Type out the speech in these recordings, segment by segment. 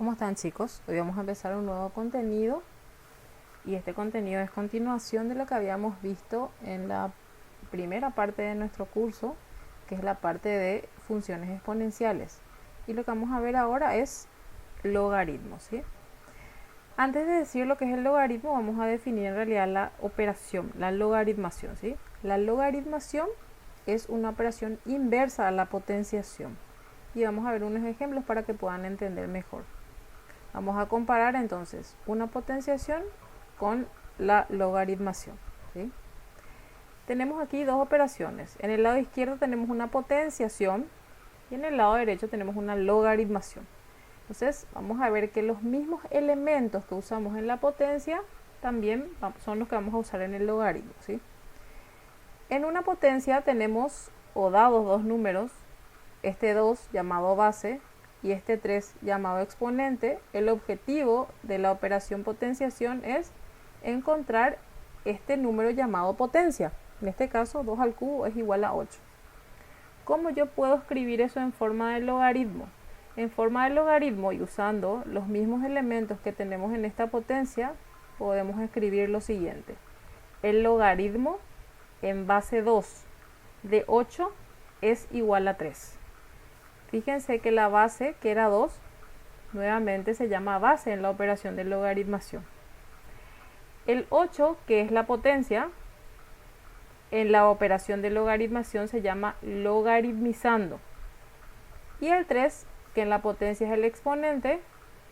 ¿Cómo están, chicos? Hoy vamos a empezar un nuevo contenido y este contenido es continuación de lo que habíamos visto en la primera parte de nuestro curso, que es la parte de funciones exponenciales. Y lo que vamos a ver ahora es logaritmos, ¿sí? Antes de decir lo que es el logaritmo, vamos a definir en realidad la operación, la logaritmación, ¿sí? La logaritmación es una operación inversa a la potenciación. Y vamos a ver unos ejemplos para que puedan entender mejor. Vamos a comparar entonces una potenciación con la logaritmación, ¿sí? Tenemos aquí dos operaciones. En el lado izquierdo tenemos una potenciación y en el lado derecho tenemos una logaritmación. Entonces vamos a ver que los mismos elementos que usamos en la potencia también son los que vamos a usar en el logaritmo, ¿sí? En una potencia tenemos o dados dos números, este 2 llamado base y este 3 llamado exponente. El objetivo de la operación potenciación es encontrar este número llamado potencia. En este caso 2 al cubo es igual a 8. ¿Cómo yo puedo escribir eso en forma de logaritmo? En forma de logaritmo y usando los mismos elementos que tenemos en esta potencia, podemos escribir lo siguiente. El logaritmo en base 2 de 8 es igual a 3. Fíjense que la base, que era 2, nuevamente se llama base en la operación de logaritmación. El 8, que es la potencia, en la operación de logaritmación se llama logaritmizando. Y el 3, que en la potencia es el exponente,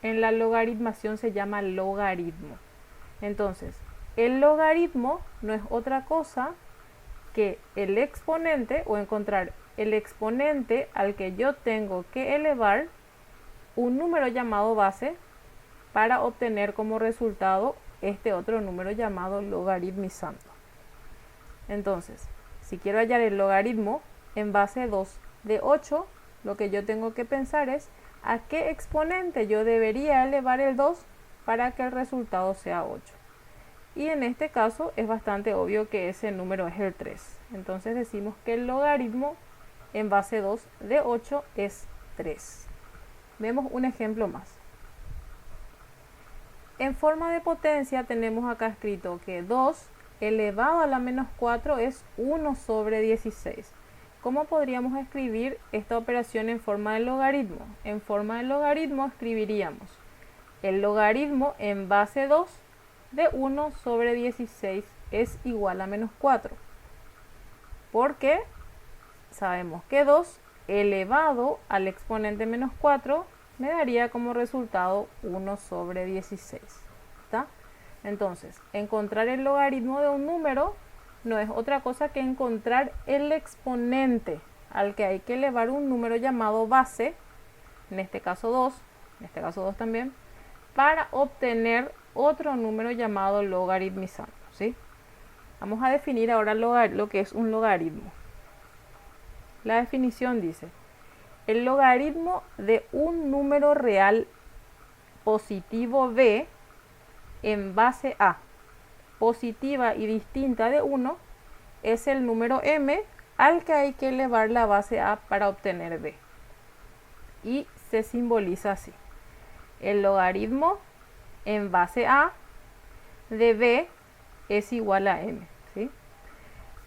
en la logaritmación se llama logaritmo. Entonces, el logaritmo no es otra cosa que el exponente, o encontrar el exponente al que yo tengo que elevar un número llamado base para obtener como resultado este otro número llamado logaritmizando. Entonces, si quiero hallar el logaritmo en base 2 de 8, lo que yo tengo que pensar es a qué exponente yo debería elevar el 2 para que el resultado sea 8. Y en este caso es bastante obvio que ese número es el 3. Entonces decimos que el logaritmo en base 2 de 8 es 3. Vemos un ejemplo más. En forma de potencia tenemos acá escrito que 2 elevado a la menos 4 es 1 sobre 16. ¿Cómo podríamos escribir esta operación en forma de logaritmo? En forma de logaritmo escribiríamos el logaritmo en base 2 de 1 sobre 16 es igual a menos 4. Porque sabemos que 2 elevado al exponente menos 4 me daría como resultado 1 sobre 16. ¿Está? Entonces, encontrar el logaritmo de un número no es otra cosa que encontrar el exponente al que hay que elevar un número llamado base, en este caso 2, en este caso 2 también, para obtener otro número llamado logaritmizando, ¿sí? Vamos a definir ahora lo que es un logaritmo. La definición dice: el logaritmo de un número real positivo b en base a positiva y distinta de 1 es el número m al que hay que elevar la base a para obtener b. Y se simboliza así: el logaritmo en base a de b es igual a m, ¿sí?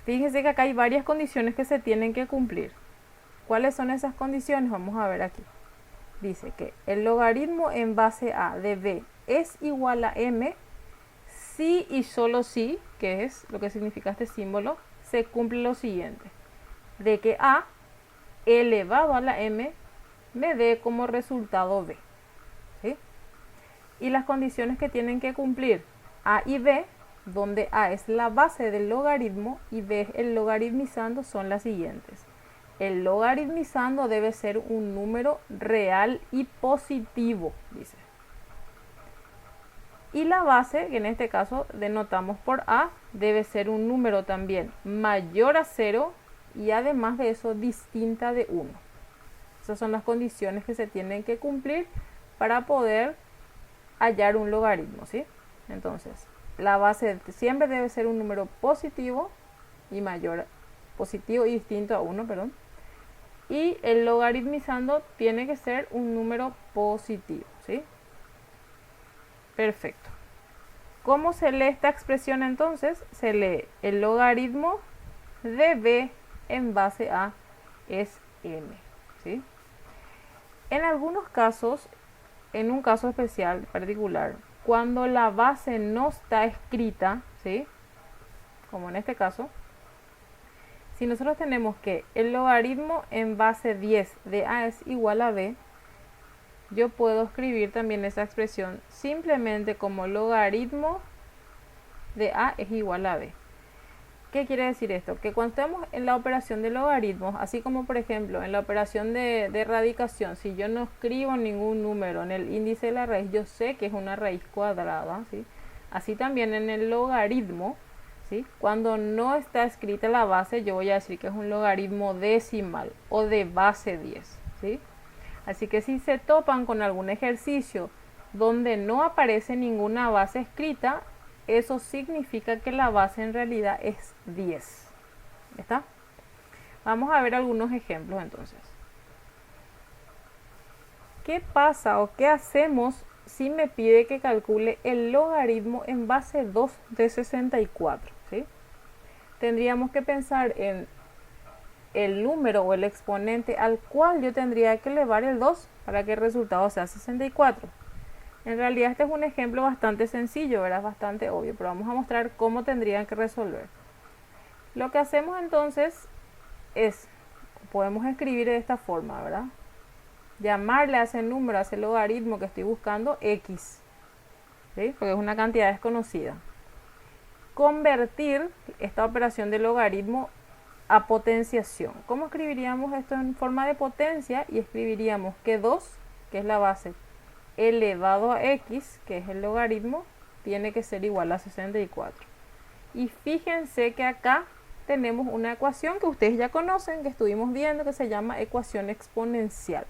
Fíjense que acá hay varias condiciones que se tienen que cumplir. ¿Cuáles son esas condiciones? Vamos a ver aquí. Dice que el logaritmo en base a de b es igual a m si y solo si, que es lo que significa este símbolo, se cumple lo siguiente: de que a elevado a la m me dé como resultado b, ¿sí? Y las condiciones que tienen que cumplir a y b, donde a es la base del logaritmo y b el logaritmizando, son las siguientes. El logaritmizando debe ser un número real y positivo, dice. Y la base, que en este caso denotamos por a, debe ser un número también mayor a 0 y además de eso distinta de 1. Esas son las condiciones que se tienen que cumplir para poder hallar un logaritmo, ¿sí? Entonces, la base siempre debe ser un número positivo y distinto a 1, perdón. Y el logaritmizando tiene que ser un número positivo, ¿sí? Perfecto. ¿Cómo se lee esta expresión entonces? Se lee el logaritmo de b en base a es m, ¿sí? En algunos casos, en un caso especial particular, cuando la base no está escrita, ¿sí? Como en este caso, si nosotros tenemos que el logaritmo en base 10 de a es igual a b, yo puedo escribir también esa expresión simplemente como logaritmo de a es igual a b. ¿Qué quiere decir esto? Que cuando estamos en la operación de logaritmos, así como por ejemplo en la operación de radicación, si yo no escribo ningún número en el índice de la raíz, yo sé que es una raíz cuadrada, ¿sí? Así también en el logaritmo, ¿sí? Cuando no está escrita la base, yo voy a decir que es un logaritmo decimal o de base 10, ¿sí? Así que si se topan con algún ejercicio donde no aparece ninguna base escrita, eso significa que la base en realidad es 10. ¿Está? Vamos a ver algunos ejemplos entonces. ¿Qué pasa o qué hacemos si me pide que calcule el logaritmo en base 2 de 64? ¿Sí? Tendríamos que pensar en el número o el exponente al cual yo tendría que elevar el 2 para que el resultado sea 64. En realidad este es un ejemplo bastante sencillo, ¿verdad? Bastante obvio, pero vamos a mostrar cómo tendrían que resolver. Lo que hacemos entonces es, podemos escribir de esta forma, ¿verdad? Llamarle a ese número, a ese logaritmo que estoy buscando, x, ¿sí? Porque es una cantidad desconocida. Convertir esta operación de logaritmo a potenciación. ¿Cómo escribiríamos esto en forma de potencia? Y escribiríamos que 2, que es la base, elevado a x, que es el logaritmo, tiene que ser igual a 64. Y fíjense que acá tenemos una ecuación que ustedes ya conocen, que estuvimos viendo, que se llama ecuación exponencial.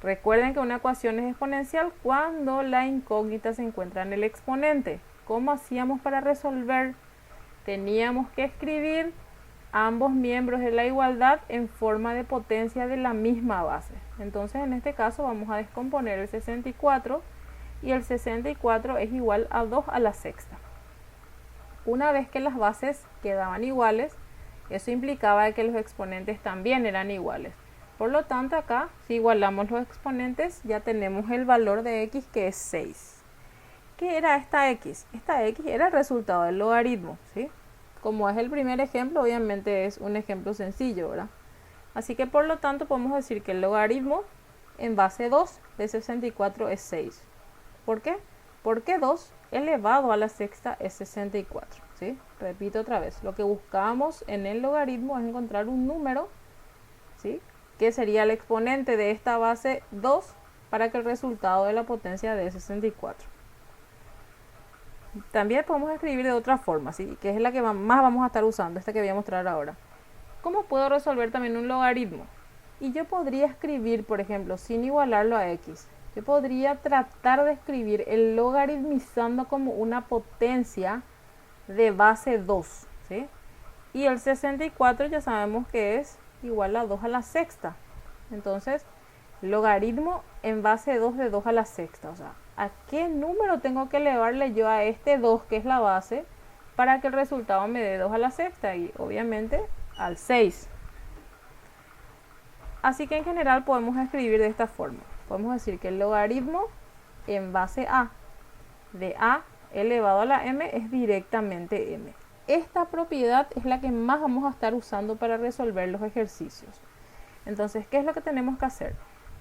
Recuerden que una ecuación es exponencial cuando la incógnita se encuentra en el exponente. ¿Cómo hacíamos para resolver? Teníamos que escribir ambos miembros de la igualdad en forma de potencia de la misma base. Entonces en este caso vamos a descomponer el 64 y el 64 es igual a 2 a la sexta. Una vez que las bases quedaban iguales, eso implicaba que los exponentes también eran iguales. Por lo tanto acá, si igualamos los exponentes, ya tenemos el valor de x, que es 6. ¿Qué era esta x? Esta x era el resultado del logaritmo, ¿sí? Como es el primer ejemplo, obviamente es un ejemplo sencillo, ¿verdad? Así que por lo tanto podemos decir que el logaritmo en base 2 de 64 es 6. ¿Por qué? Porque 2 elevado a la sexta es 64, ¿sí? Repito otra vez, lo que buscamos en el logaritmo es encontrar un número, ¿sí?, que sería el exponente de esta base 2 para que el resultado de la potencia dé 64. También podemos escribir de otra forma, ¿sí?, que es la que más vamos a estar usando, esta que voy a mostrar ahora. ¿Cómo puedo resolver también un logaritmo? Y yo podría escribir, por ejemplo, sin igualarlo a x, yo podría tratar de escribir el logaritmizando como una potencia de base 2, ¿sí? Y el 64 ya sabemos que es igual a 2 a la sexta. Entonces, logaritmo en base 2 de 2 a la sexta. O sea, ¿a qué número tengo que elevarle yo a este 2, que es la base, para que el resultado me dé 2 a la sexta? Y obviamente al 6. Así que en general podemos escribir de esta forma. Podemos decir que el logaritmo en base a de a elevado a la m es directamente m. Esta propiedad es la que más vamos a estar usando para resolver los ejercicios. Entonces, ¿qué es lo que tenemos que hacer?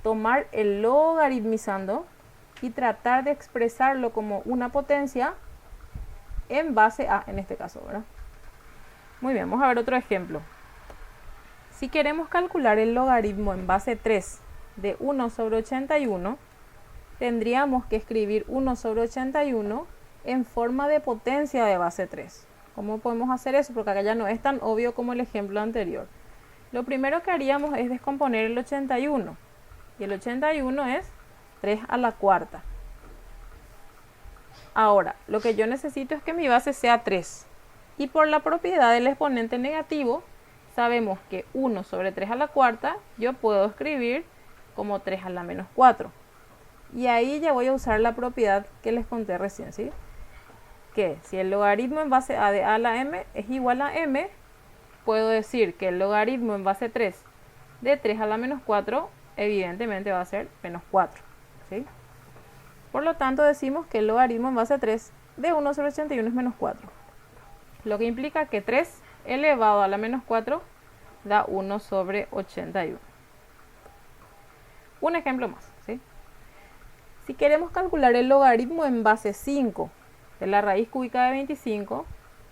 Tomar el logaritmizando y tratar de expresarlo como una potencia en base a, en este caso, ¿verdad? Muy bien, vamos a ver otro ejemplo. Si queremos calcular el logaritmo en base 3 de 1 sobre 81, tendríamos que escribir 1 sobre 81 en forma de potencia de base 3. ¿Cómo podemos hacer eso? Porque acá ya no es tan obvio como el ejemplo anterior. Lo primero que haríamos es descomponer el 81. Y el 81 es 3 a la cuarta. Ahora, lo que yo necesito es que mi base sea 3. Y por la propiedad del exponente negativo, sabemos que 1 sobre 3 a la cuarta yo puedo escribir como 3 a la menos 4. Y ahí ya voy a usar la propiedad que les conté recién, ¿sí? Que si el logaritmo en base a de a a la m es igual a m, puedo decir que el logaritmo en base 3 de 3 a la menos 4 evidentemente va a ser menos 4, ¿sí? Por lo tanto decimos que el logaritmo en base 3 de 1 sobre 81 es menos 4. Lo que implica que 3 elevado a la menos 4 da 1 sobre 81. Un ejemplo más, ¿sí? Si queremos calcular el logaritmo en base 5 de la raíz cúbica de 25,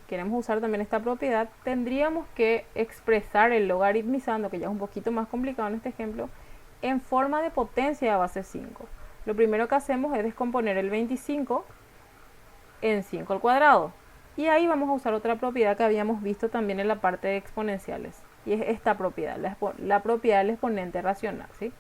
queremos usar también esta propiedad, tendríamos que expresar el logaritmizando, que ya es un poquito más complicado en este ejemplo, en forma de potencia de base 5. Lo primero que hacemos es descomponer el 25 en 5 al cuadrado. Y ahí vamos a usar otra propiedad que habíamos visto también en la parte de exponenciales. Y es esta propiedad, la propiedad del exponente racional, ¿sí?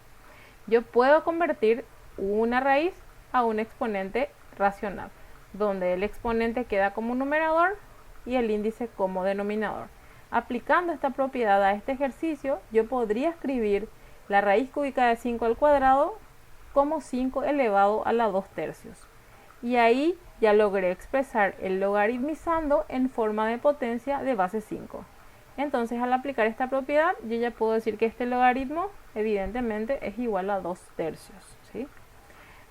Yo puedo convertir una raíz a un exponente racional, donde el exponente queda como numerador y el índice como denominador. Aplicando esta propiedad a este ejercicio, yo podría escribir la raíz cúbica de 5 al cuadrado como 5 elevado a la 2 tercios. Y ahí ya logré expresar el logaritmizando en forma de potencia de base 5. Entonces, al aplicar esta propiedad, yo ya puedo decir que este logaritmo evidentemente es igual a 2 tercios, ¿sí?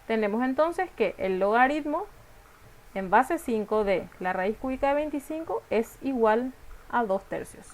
Tenemos entonces que el logaritmo en base 5 de la raíz cúbica de 25 es igual a 2 tercios.